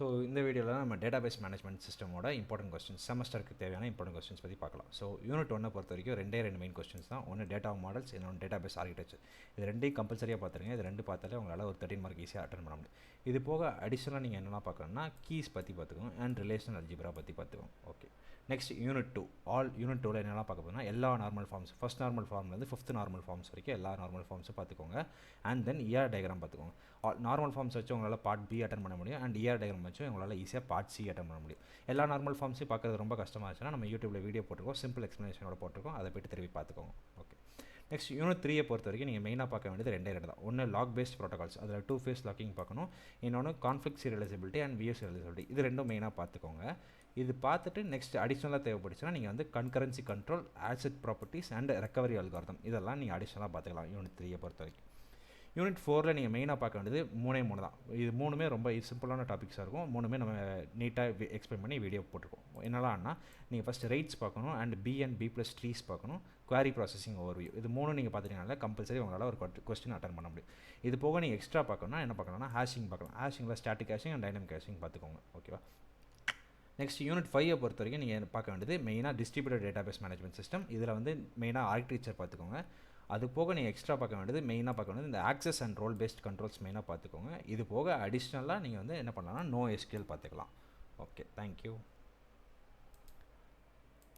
So இந்த வீடியோவில் நம்ம டேட்டாபேஸ் மேனேஜ்மெண்ட் சிஸ்டமோட இம்பார்ட்டன்ட் கொஸ்டின்ஸ் செமஸ்டருக்கு தேவையான இம்பார்ட்டன்ட் கொஸ்டின்ஸ் பற்றி பார்க்கலாம். ஸோ யூனிட் 1 பொறுத்த வரைக்கும் ரெண்டு மெயின் கொஸ்டின்ஸ் தான். ஒன்று டேட்டா மாடல்ஸ், இன்னொன்று டேட்டாபேஸ் ஆர்கிடெக்சர். இது ரெண்டையும் கம்பல்சரியாக பார்த்துருங்க. இது ரெண்டு பார்த்தாலே உங்களால் ஒரு 13 மார்க் ஈஸியாக அட்டன் பண்ண முடியும். இது போக அடிஷனலாக நீங்கள் என்னெல்லாம் பார்க்கணும்னா கீஸ் பற்றி பார்த்துக்கோங்க அண்ட் ரிலேஷனல் அல்ஜிப்ரா பற்றி பார்த்துக்கோங்க. Okay, next unit 2. யூனிட் 2ல் என்னெல்லாம் பார்க்க போனால் எல்லா நார்மல் ஃபார்ம்ஸ், ஃபஸ்ட் நார்மல் ஃபார்ம்லேருந்து 5th நார்மல் ஃபார்ம்ஸ் வரைக்கும் எல்லா நார்மல் ஃபார்ம்ஸும் பார்த்துக்கோங்க. அண்ட் தென் இஆர் டயக்ராம் பார்த்துக்கோங்க. நார்மல் ஃபார்ம்ஸ் வச்சு உங்களால் பார்ட் பி அட்டன் பண்ண முடியும். அண்ட் இஆர் டயக்ராம் வச்சு உங்களால் ஈஸியாக பார்ட் சி அட்டன் பண்ண முடியும். எல்லா நார்மல் ஃபார்ம்ஸையும் பார்க்கறது ரொம்ப கஷ்டமாக இருந்துச்சுன்னா நம்ம யூடியூப்பில் வீடியோ போட்டிருக்கோம், சிம்பிள் எக்ஸ்ப்ளனேஷனோட போட்டிருக்கோம், அதை போய்ட்டு திரும்பி பார்த்துக்கோங்க. ஓகே, நெக்ஸ்ட் யூனிட் 3 பொறுத்த வரைக்கும் நீங்கள் மெயினாக பார்க்க வேண்டியது ரெண்டு தான். ஒன்று லாக் பேஸ்ட் ப்ரோட்டோகால்ஸ், அதில் 2 ஃபேஸ் லாக்கிங் பார்க்கணும். இன்னொன்று கான்ஃப்ளிக்ட் சீரியலைசபிலிட்டி அண்ட் விஎஸ் சீரியலைசபிலிட்டி. இது ரெண்டும் மெயினாக பார்த்துக்கோங்க. இது பார்த்துட்டு நெக்ஸ்ட் அடிஷ்னலாக தேவைப்படுச்சுன்னா நீங்கள் வந்து concurrency control, acid properties and recovery algorithm இதெல்லாம் நீங்கள் அடிஷ்னலாக பார்த்துக்கலாம் யூனிட் 3 பொறுத்த வரைக்கும். யூனிட் 4ல் நீங்கள் மெயினாக பார்க்க வேண்டியது மூணு தான். இது மூணுமே ரொம்ப சிம்பிளான டாபிக்ஸாக இருக்கும். மூணுமே நம்ம நீட்டாக எக்ஸ்பிளைன் பண்ணி வீடியோ போட்டிருக்கோம். என்னெல்லாம்னா நீங்கள் ஃபஸ்ட்டு ரைட்ஸ் பார்க்கணும், and B and B plus trees பார்க்கணும், குவாரி ப்ராசஸிங் ஓவர்வியூ. இது மூணு நீங்கள் பார்த்துட்டீங்கனால கம்பல்சரி உங்களால் ஒரு கொஸ்டின் அட்டன் பண்ண முடியும். இது போக நீங்கள் எக்ஸ்ட்ரா பார்க்கணும்னா என்ன பார்க்கணும்னா ஹேஷிங் பார்க்கலாம். ஹேஷிங்கில் static hashing and dynamic hashing பார்த்துக்கோங்க. ஓகேவா. நெக்ஸ்ட் யூனிட் 5 பொறுத்த வரைக்கும் நீங்கள் பார்க்க வேண்டியது மெயினாக டிஸ்ட்ரிபியூட்டட் டேட்டாபேஸ் மேனேஜ்மெண்ட் சிஸ்டம். இதில் வந்து மெயினாக ஆர்கிடெக்சர் பார்த்துக்கோங்க. அது போக நீங்கள் எக்ஸ்ட்ரா பார்க்க வேண்டியது மெயினாக பார்க்க வேண்டியது இந்த access and role based controls மெயினாக பார்த்துக்கோங்க. இது போக அடிஷ்னலாக நீங்கள் வந்து என்ன பண்ணலாம்னா NoSQL பார்த்துக்கலாம். Okay, thank you.